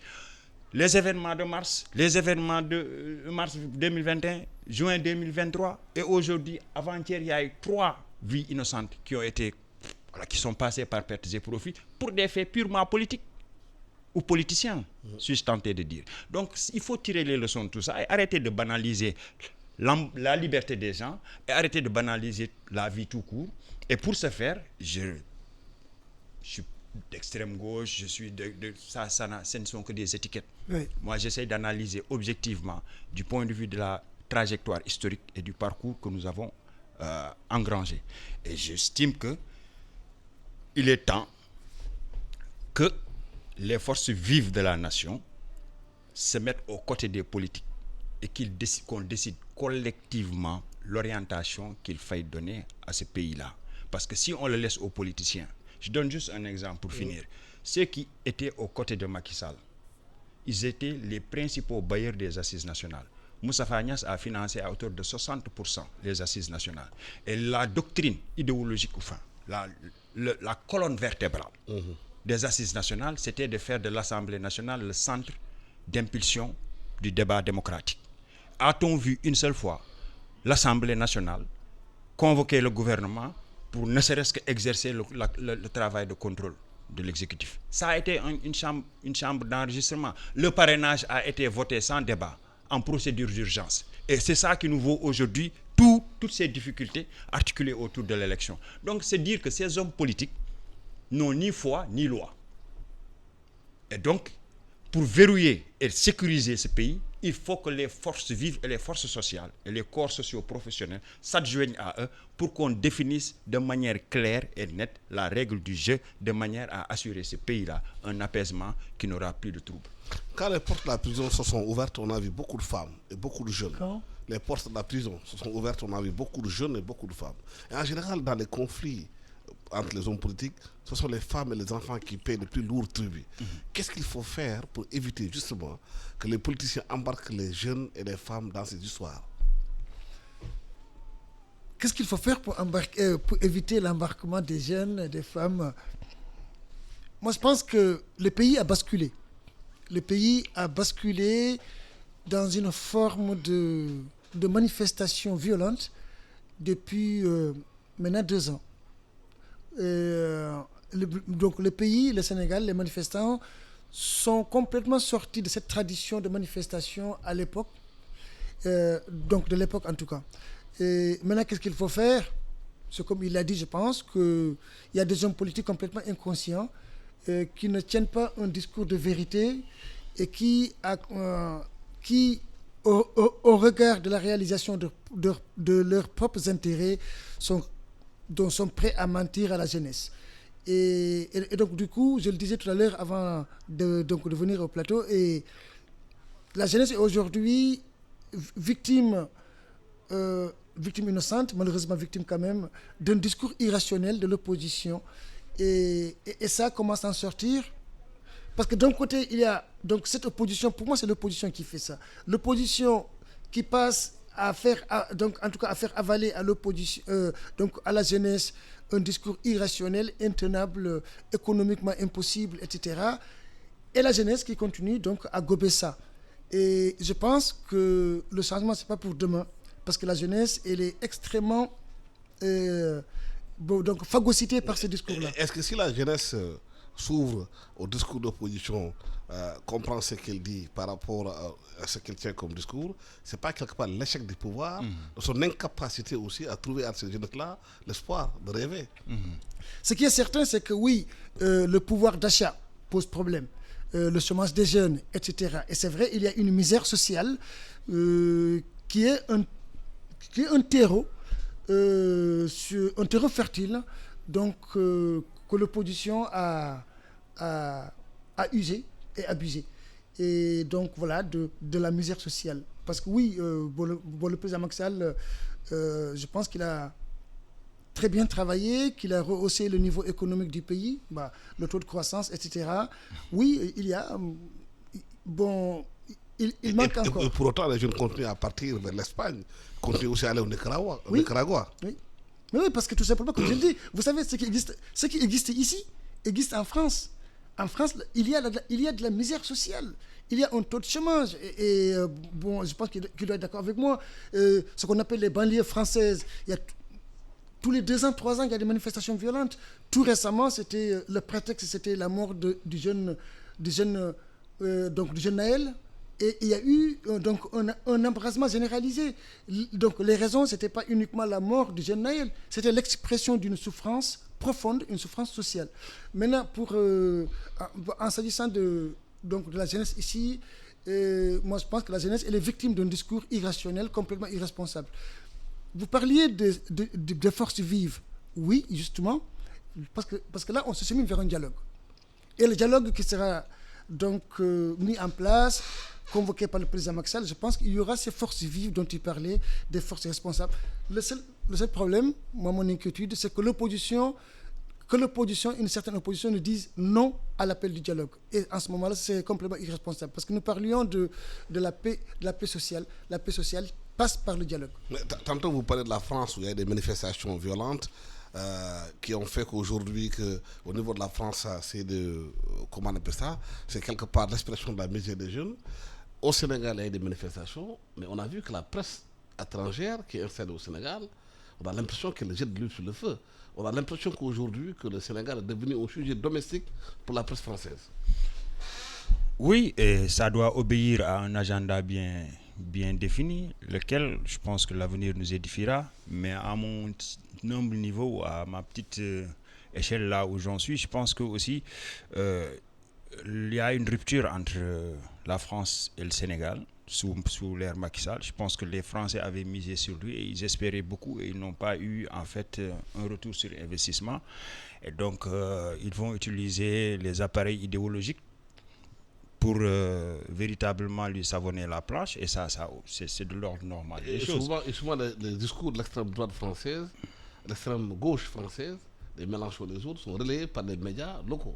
Les événements de mars 2021, juin 2023, et aujourd'hui, avant-hier, il y a eu 3 vies innocentes qui sont passées par pertes et profits pour des faits purement politiques ou politiciens, suis-je tenté de dire. Donc, il faut tirer les leçons de tout ça et arrêter de banaliser la liberté des gens et arrêter de banaliser la vie tout court. Et pour ce faire, je suis d'extrême gauche, je suis ce ne sont que des étiquettes. Oui. Moi, j'essaie d'analyser objectivement du point de vue de la trajectoire historique et du parcours que nous avons engrangé. Et j'estime qu'il est temps que les forces vives de la nation se mettent aux côtés des politiques et qu'on décide collectivement l'orientation qu'il faille donner à ce pays-là. Parce que si on le laisse aux politiciens, je donne juste un exemple pour finir. Ceux qui étaient aux côtés de Macky Sall, ils étaient les principaux bailleurs des assises nationales. Moustapha Niasse a financé à hauteur de 60% les assises nationales. Et la doctrine idéologique, enfin, la colonne vertébrale des assises nationales, c'était de faire de l'Assemblée nationale le centre d'impulsion du débat démocratique. A-t-on vu une seule fois l'Assemblée nationale convoquer le gouvernement pour ne serait-ce qu'exercer le travail de contrôle de l'exécutif? Ça a été une chambre d'enregistrement. Le parrainage a été voté sans débat, en procédure d'urgence. Et c'est ça qui nous vaut aujourd'hui toutes ces difficultés articulées autour de l'élection. Donc c'est dire que ces hommes politiques n'ont ni foi ni loi. Et donc, pour verrouiller et sécuriser ce pays, il faut que les forces vives et les forces sociales et les corps socio-professionnels s'adjoignent à eux pour qu'on définisse de manière claire et nette la règle du jeu, de manière à assurer ce pays-là un apaisement qui n'aura plus de troubles. Quand les portes de la prison se sont ouvertes, on a vu beaucoup de femmes et beaucoup de jeunes. Quand Les portes de la prison se sont ouvertes, on a vu beaucoup de jeunes et beaucoup de femmes. Et en général, dans les conflits entre les hommes politiques, ce sont les femmes et les enfants qui payent le plus lourd tribut. Qu'est-ce qu'il faut faire pour éviter justement que les politiciens embarquent les jeunes et les femmes dans ces histoires? Qu'est-ce qu'il faut faire pour éviter l'embarquement des jeunes et des femmes? Moi, je pense que le pays a basculé. Le pays a basculé dans une forme de manifestation violente depuis maintenant 2 ans. Donc le pays, le Sénégal, les manifestants sont complètement sortis de cette tradition de manifestation à l'époque, donc de l'époque en tout cas. Et maintenant, qu'est-ce qu'il faut faire? C'est comme il l'a dit, je pense, qu'il y a des hommes politiques complètement inconscients qui ne tiennent pas un discours de vérité et qui au regard de la réalisation de leurs propres intérêts, sont prêts à mentir à la jeunesse. Et donc, du coup, je le disais tout à l'heure avant de venir au plateau, et la jeunesse est aujourd'hui victime innocente, malheureusement victime quand même, d'un discours irrationnel de l'opposition. Et ça commence à en sortir. Parce que d'un côté, il y a donc cette opposition, pour moi c'est l'opposition qui fait ça. L'opposition qui passe à faire avaler à l'opposition, donc à la jeunesse, un discours irrationnel, intenable, économiquement impossible, etc. Et la jeunesse qui continue donc à gober ça. Et je pense que le changement, c'est pas pour demain. Parce que la jeunesse, elle est extrêmement donc phagocytée par ce discours-là. Est-ce que si la jeunesse s'ouvre au discours d'opposition, comprend ce qu'elle dit par rapport à ce qu'elle tient comme discours, c'est pas quelque part l'échec du pouvoir, de son incapacité aussi à trouver à ces jeunes-là l'espoir de rêver? Ce qui est certain, c'est que oui, le pouvoir d'achat pose problème, le chômage des jeunes, etc. Et c'est vrai, il y a une misère sociale qui est un terreau, un terreau fertile, donc que l'opposition a usé et abusé. Et donc voilà, de la misère sociale. Parce que oui, le président Macky Sall, je pense qu'il a très bien travaillé, qu'il a rehaussé le niveau économique du pays, le taux de croissance, etc. Oui, il y a... Il manque encore. Et pour autant, les jeunes continuent à partir vers l'Espagne, continuent aussi à aller au Nicaragua. Oui. Mais oui, parce que tout simplement, comme je le dis, vous savez, ce qui existe ici, existe en France. En France, il y a de la misère sociale. Il y a un taux de chômage. Et je pense qu'il doit être d'accord avec moi. Ce qu'on appelle les banlieues françaises, il y a tous les 2 ans, 3 ans, il y a des manifestations violentes. Tout récemment, le prétexte, c'était la mort du jeune Naël. Et il y a eu donc un embrasement généralisé. Donc les raisons, ce n'était pas uniquement la mort du jeune Naël, c'était l'expression d'une souffrance profonde, une souffrance sociale. Maintenant, en s'agissant de la jeunesse ici, moi je pense que la jeunesse, elle est victime d'un discours irrationnel, complètement irresponsable. Vous parliez de forces vives. Oui, justement, parce que là, on se chemine vers un dialogue. Et le dialogue qui sera donc mis en place, convoqué par le président Macky Sall, je pense qu'il y aura ces forces vives dont il parlait, des forces responsables. Le seul problème, moi, mon inquiétude, c'est que une certaine opposition nous dise non à l'appel du dialogue. Et en ce moment-là, c'est complètement irresponsable. Parce que nous parlions de la paix sociale. La paix sociale passe par le dialogue. Mais tantôt, vous parlez de la France où il y a des manifestations violentes qui ont fait qu'aujourd'hui, au niveau de la France, comment on appelle ça, c'est quelque part l'expression de la misère des jeunes. Au Sénégal, il y a des manifestations, mais on a vu que la presse étrangère qui est installée au Sénégal, on a l'impression qu'elle jette de l'huile sur le feu. On a l'impression qu'aujourd'hui, que le Sénégal est devenu un sujet domestique pour la presse française. Oui, et ça doit obéir à un agenda bien défini, lequel je pense que l'avenir nous édifiera. Mais à mon humble niveau, à ma petite échelle là où j'en suis, je pense que aussi il y a une rupture entre la France et le Sénégal. sous l'ère Macky Sall. Je pense que les Français avaient misé sur lui et ils espéraient beaucoup et ils n'ont pas eu en fait un retour sur investissement. Et donc, ils vont utiliser les appareils idéologiques pour véritablement lui savonner la planche, et ça c'est de l'ordre normal des choses. Et souvent les discours de l'extrême droite française, l'extrême gauche française, les Mélenchon et les autres sont relayés par les médias locaux.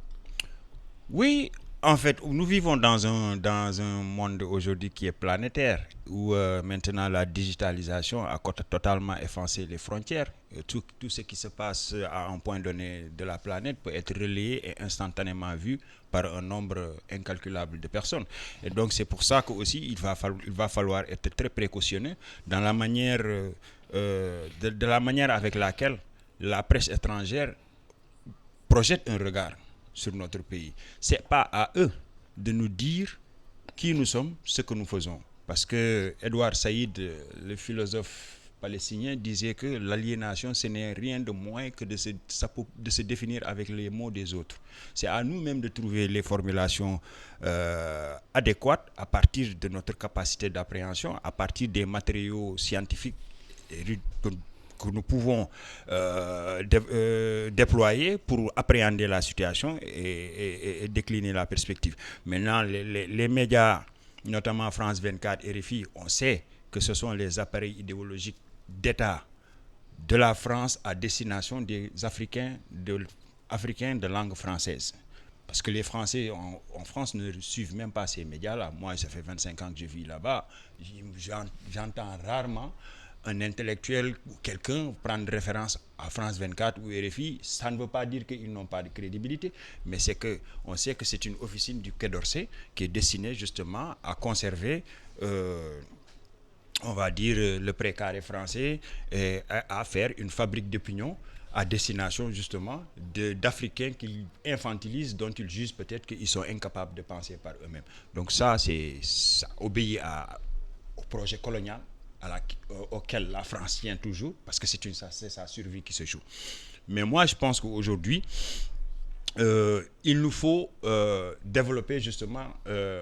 Oui, en fait, nous vivons dans un monde aujourd'hui qui est planétaire, où maintenant la digitalisation a totalement effacé les frontières. Tout ce qui se passe à un point donné de la planète peut être relayé et instantanément vu par un nombre incalculable de personnes. Et donc c'est pour ça qu'aussi il va falloir être très précautionneux dans la manière, de la manière avec laquelle la presse étrangère projette un regard sur notre pays. C'est pas à eux de nous dire qui nous sommes, ce que nous faisons. Parce que Edouard Saïd, le philosophe palestinien, disait que l'aliénation, ce n'est rien de moins que de se définir avec les mots des autres. C'est à nous-mêmes de trouver les formulations adéquates à partir de notre capacité d'appréhension, à partir des matériaux scientifiques que nous pouvons déployer pour appréhender la situation et décliner la perspective. Maintenant, les médias, notamment France 24 et RFI, on sait que ce sont les appareils idéologiques d'État de la France à destination des Africains de langue française. Parce que les Français en France ne suivent même pas ces médias-là. Moi, ça fait 25 ans que je vis là-bas. J'entends rarement un intellectuel ou quelqu'un prendre référence à France 24 ou RFI. Ça ne veut pas dire qu'ils n'ont pas de crédibilité, mais c'est qu'on sait que c'est une officine du Quai d'Orsay qui est destinée justement à conserver on va dire le précaré français et à faire une fabrique d'opinion à destination justement d'Africains qu'ils infantilisent, dont ils jugent peut-être qu'ils sont incapables de penser par eux-mêmes. Donc ça obéit au projet colonial auquel la France tient toujours, parce que c'est sa survie qui se joue. Mais moi, je pense qu'aujourd'hui, il nous faut développer justement,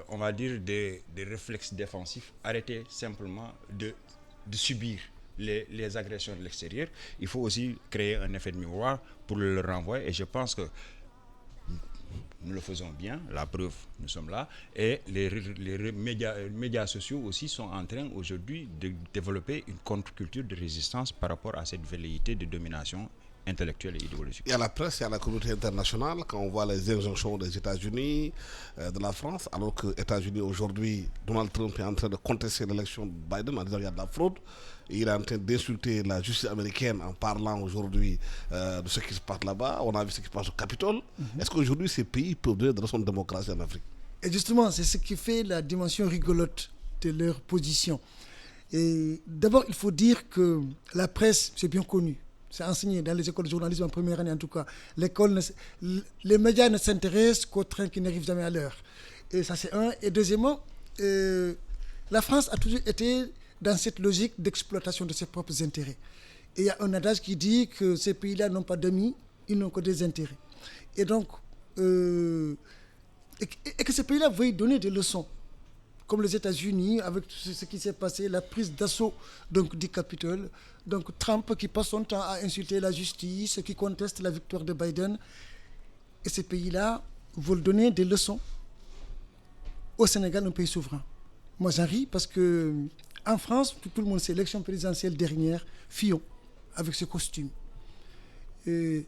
on va dire, des réflexes défensifs, arrêter simplement de subir les agressions de l'extérieur. Il faut aussi créer un effet de miroir pour le renvoyer, et je pense que nous le faisons bien, la preuve, nous sommes là, et les médias sociaux aussi sont en train aujourd'hui de développer une contre-culture de résistance par rapport à cette velléité de domination intellectuelle et idéologique. Il y a la presse, il y a la communauté internationale, quand on voit les injonctions des États-Unis, de la France, alors que les États-Unis aujourd'hui, Donald Trump est en train de contester l'élection de Biden en disant qu'il y a de la fraude. Il est en train d'insulter la justice américaine en parlant aujourd'hui de ce qui se passe là-bas. On a vu ce qui se passe au Capitole. Est-ce qu'aujourd'hui ces pays peuvent donner de leçons de démocratie en Afrique? Et justement, c'est ce qui fait la dimension rigolote de leur position. Et d'abord, il faut dire que la presse, c'est bien connu. C'est enseigné dans les écoles de journalisme en première année en tout cas. Les médias ne s'intéressent qu'aux trains qui n'arrivent jamais à l'heure. Et ça c'est un. Et deuxièmement, la France a toujours été dans cette logique d'exploitation de ses propres intérêts. Et il y a un adage qui dit que ces pays-là n'ont pas d'amis, ils n'ont que des intérêts. Et donc, et que ces pays-là veuillent donner des leçons, comme les États-Unis, avec ce qui s'est passé, la prise d'assaut donc, du Capitole. Donc Trump qui passe son temps à insulter la justice, qui conteste la victoire de Biden. Et ces pays-là veulent donner des leçons au Sénégal, un pays souverain. Moi j'en ris parce que en France, tout le monde sait, l'élection présidentielle dernière, Fillon, avec ce costume. Et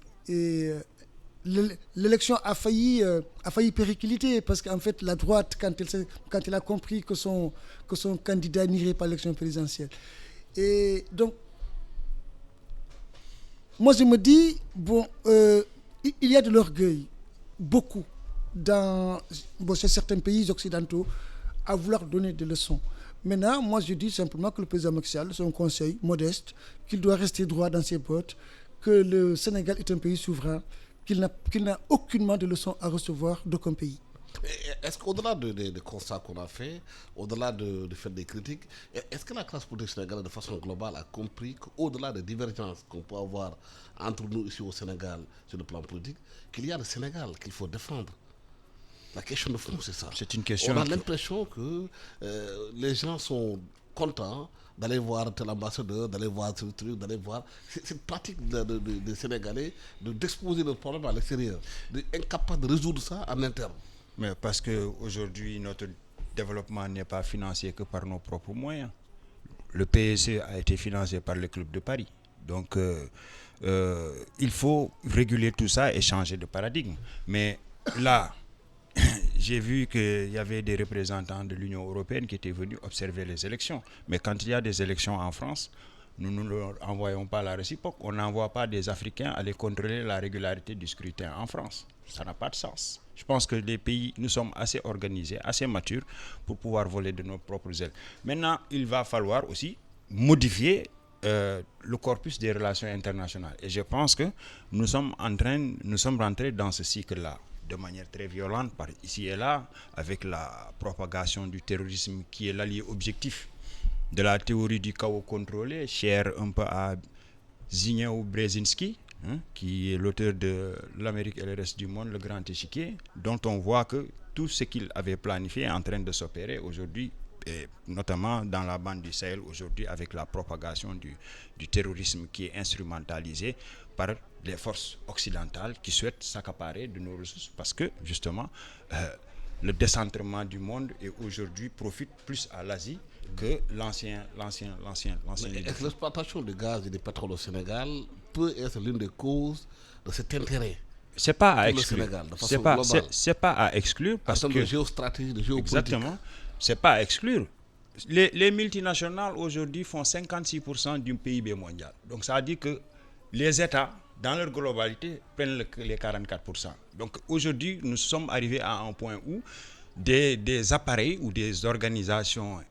l'élection a failli péricliter parce qu'en fait la droite, quand elle a compris que son candidat n'irait pas à l'élection présidentielle. Et donc, moi je me dis, bon, il y a de l'orgueil, beaucoup, chez certains pays occidentaux, à vouloir donner des leçons. Maintenant, moi je dis simplement que le président Macky Sall, c'est un conseil modeste, qu'il doit rester droit dans ses bottes, que le Sénégal est un pays souverain, qu'il n'a aucunement de leçons à recevoir d'aucun pays. Est-ce qu'au-delà des constats qu'on a fait, au-delà de faire des critiques, est-ce que la classe politique sénégalaise de façon globale a compris qu'au-delà des divergences qu'on peut avoir entre nous ici au Sénégal sur le plan politique, qu'il y a le Sénégal qu'il faut défendre? La question de fond, c'est ça. C'est une question. On a l'impression que les gens sont contents d'aller voir tel ambassadeur, d'aller voir ce truc, d'aller voir. C'est une pratique des Sénégalais d'exposer leurs problèmes à l'extérieur, incapable de résoudre ça en interne. Mais parce qu'aujourd'hui, notre développement n'est pas financé que par nos propres moyens. Le PSE a été financé par le Club de Paris. Donc, il faut réguler tout ça et changer de paradigme. Mais là, j'ai vu qu'il y avait des représentants de l'Union européenne qui étaient venus observer les élections. Mais quand il y a des élections en France, nous ne leur envoyons pas la réciproque. On n'envoie pas des Africains aller contrôler la régularité du scrutin en France. Ça n'a pas de sens. Je pense que les pays, nous sommes assez organisés, assez matures pour pouvoir voler de nos propres ailes. Maintenant, il va falloir aussi modifier le corpus des relations internationales. Et je pense que nous sommes rentrés dans ce cycle-là de manière très violente par ici et là, avec la propagation du terrorisme qui est l'allié objectif de la théorie du chaos contrôlé, chère un peu à Zbigniew Brzezinski, qui est l'auteur de L'Amérique et le reste du monde, le grand échiquier, dont on voit que tout ce qu'il avait planifié est en train de s'opérer aujourd'hui, et notamment dans la bande du Sahel aujourd'hui, avec la propagation du terrorisme qui est instrumentalisé par les forces occidentales qui souhaitent s'accaparer de nos ressources parce que justement le décentrement du monde et aujourd'hui profite plus à l'Asie que l'ancien. L'exploitation du gaz et du pétrole au Sénégal peut être l'une des causes de cet intérêt. C'est pas à exclure. C'est pas à exclure parce que de géostratégie, de géopolitique. Exactement. C'est pas à exclure. Les multinationales aujourd'hui font 56% du PIB mondial. Donc ça veut dire que les États, dans leur globalité, prennent les 44%. Donc aujourd'hui, nous sommes arrivés à un point où des appareils ou des organisations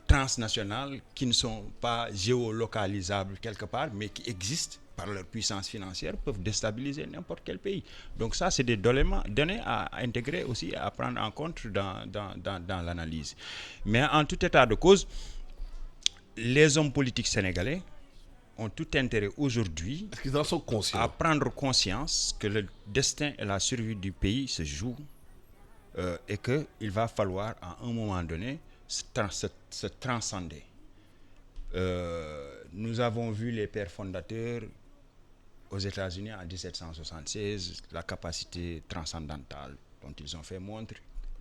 transnationales qui ne sont pas géolocalisables quelque part, mais qui existent par leur puissance financière, peuvent déstabiliser n'importe quel pays. Donc ça, c'est des données à intégrer aussi, à prendre en compte dans l'analyse. Mais en tout état de cause, les hommes politiques sénégalais ont tout intérêt aujourd'hui à prendre conscience que le destin et la survie du pays se jouent et qu'il va falloir à un moment donné se transcender. Nous avons vu les pères fondateurs aux États-Unis en 1776, la capacité transcendantale dont ils ont fait montre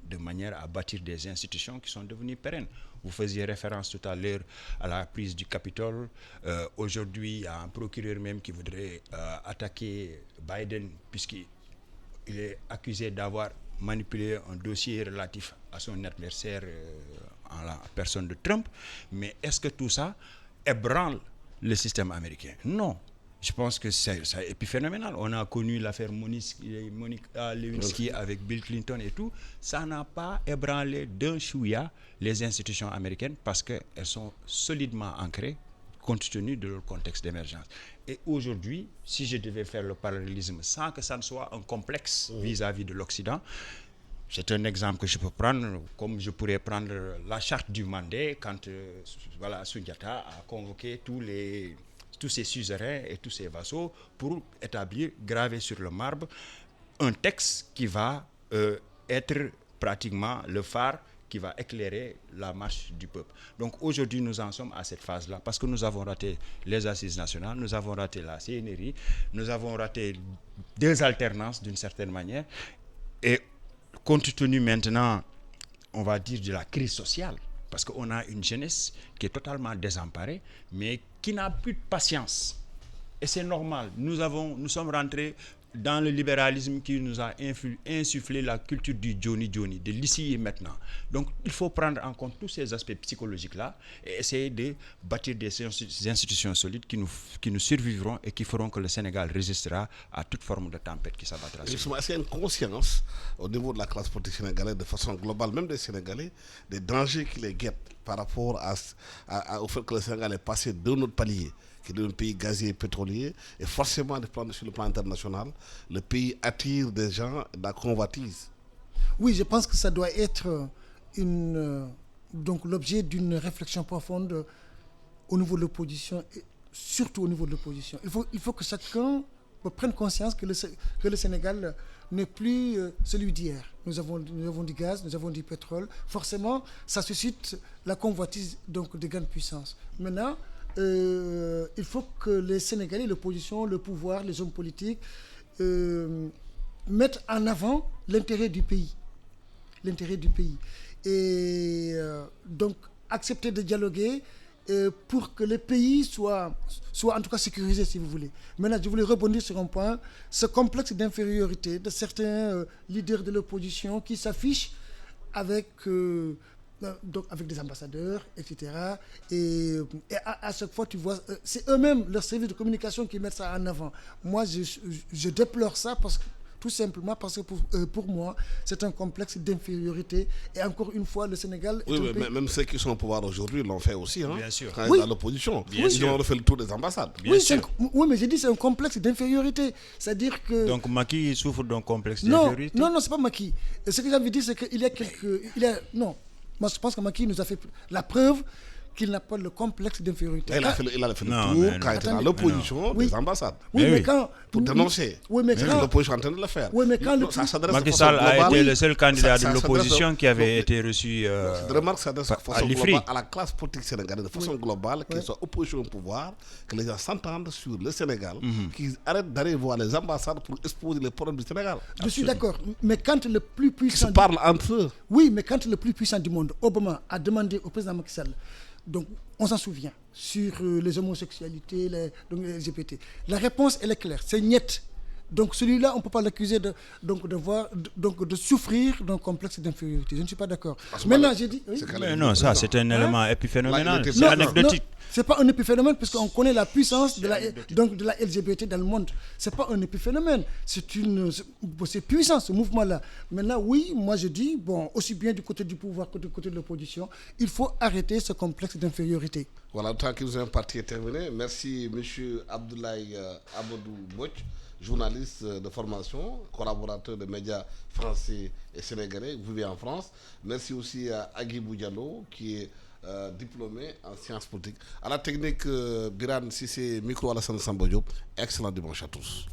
de manière à bâtir des institutions qui sont devenues pérennes. Vous faisiez référence tout à l'heure à la prise du Capitole. Aujourd'hui, il y a un procureur même qui voudrait attaquer Biden puisqu'il est accusé d'avoir manipulé un dossier relatif à son adversaire en la personne de Trump. Mais est-ce que tout ça ébranle le système américain? Non. Je pense que c'est épiphénoménal. On a connu l'affaire Monica Lewinsky avec Bill Clinton et tout. Ça n'a pas ébranlé d'un chouïa les institutions américaines parce qu'elles sont solidement ancrées compte tenu de leur contexte d'émergence. Et aujourd'hui, si je devais faire le parallélisme sans que ça ne soit un complexe vis-à-vis de l'Occident, c'est un exemple que je peux prendre, comme je pourrais prendre la charte du Mandé quand Sundiata a convoqué tous ses suzerains et tous ses vassaux pour établir, graver sur le marbre, un texte qui va être pratiquement le phare qui va éclairer la marche du peuple. Donc aujourd'hui, nous en sommes à cette phase-là parce que nous avons raté les assises nationales, nous avons raté la CNRI, nous avons raté deux alternances d'une certaine manière. Et compte tenu maintenant, on va dire, de la crise sociale, parce qu'on a une jeunesse qui est totalement désemparée, mais qui n'a plus de patience. Et c'est normal. Nous sommes rentrés dans le libéralisme qui nous a insufflé la culture du Johnny, de l'ici et maintenant. Donc, il faut prendre en compte tous ces aspects psychologiques-là et essayer de bâtir des institutions solides qui nous survivront et qui feront que le Sénégal résistera à toute forme de tempête qui s'abattra. Justement, est-ce qu'il y a une conscience au niveau de la classe politique sénégalaise, de façon globale, même des Sénégalais, des dangers qui les guettent par rapport au fait que le Sénégal est passé d'un autre palier, qui est un pays gazier et pétrolier, et forcément, sur le plan international, le pays attire des gens de la convoitise. Oui, je pense que ça doit être donc l'objet d'une réflexion profonde au niveau de l'opposition, et surtout au niveau de l'opposition. Il faut que chacun prennent conscience que le Sénégal n'est plus celui d'hier. Nous avons du gaz, nous avons du pétrole. Forcément, ça suscite la convoitise donc, des grandes puissances. Maintenant, il faut que les Sénégalais, l'opposition, le pouvoir, les hommes politiques mettent en avant l'intérêt du pays. L'intérêt du pays. Et donc, accepter de dialoguer pour que le pays soit en tout cas sécurisé, si vous voulez. Maintenant, je voulais rebondir sur un point, ce complexe d'infériorité de certains leaders de l'opposition qui s'affichent avec des ambassadeurs, etc. Et à chaque fois, tu vois, c'est eux-mêmes, leur service de communication, qui mettent ça en avant. Moi, je déplore ça tout simplement parce que pour moi, c'est un complexe d'infériorité. Et encore une fois, le Sénégal... Oui, mais même ceux qui sont au pouvoir aujourd'hui l'ont fait aussi. Hein, bien sûr. Quand ils sont à l'opposition. Ils ont refait le tour des ambassades. Oui, mais j'ai dit c'est un complexe d'infériorité. C'est-à-dire que... Donc Macky souffre d'un complexe d'infériorité? Non, c'est pas Macky. Ce que j'ai envie de dire, c'est qu'il y a quelques... Non, moi je pense que Macky nous a fait la preuve qu'il n'a pas le complexe d'infériorité. Il a fait le tour quand il était à l'opposition des ambassades. Oui, mais quand... Pour dénoncer. Oui, mais quand... L'opposition est en train de le faire. Oui, mais quand Macky Sall a été le seul candidat de l'opposition qui avait été reçu à la classe politique sénégalaise de façon globale, qu'elle soit opposition au pouvoir, que les gens s'entendent sur le Sénégal, qu'ils arrêtent d'aller voir les ambassades pour exposer les problèmes du Sénégal. Je suis d'accord, mais quand le plus puissant... Ils se parlent entre eux. Oui, mais quand le plus puissant du monde, Obama, a demandé au président Macky Sall, donc on s'en souvient, sur les homosexualités, les LGBT. La réponse, elle est claire, c'est niet. Donc celui-là, on ne peut pas l'accuser de souffrir d'un complexe d'infériorité. Je ne suis pas d'accord. Maintenant, j'ai dit... Oui. Mais non, ça c'est un élément épiphénoménal, c'est anecdotique. Ce n'est pas un épiphénomène puisqu'on connaît la puissance de la LGBT dans le monde. Ce n'est pas un épiphénomène, c'est puissant ce mouvement-là. Maintenant, oui, moi je dis, bon, aussi bien du côté du pouvoir que du côté de l'opposition, il faut arrêter ce complexe d'infériorité. Voilà, le temps que nous avons parti est terminé. Merci M. Abdoulaye Amadou Botch, journaliste de formation, collaborateur de médias français et sénégalais, vous vivez en France. Merci aussi à Agibou Diallo, qui est diplômé en sciences politiques. À la technique, Biran Sissé, micro Alassane Samba Diop. Excellent dimanche à tous.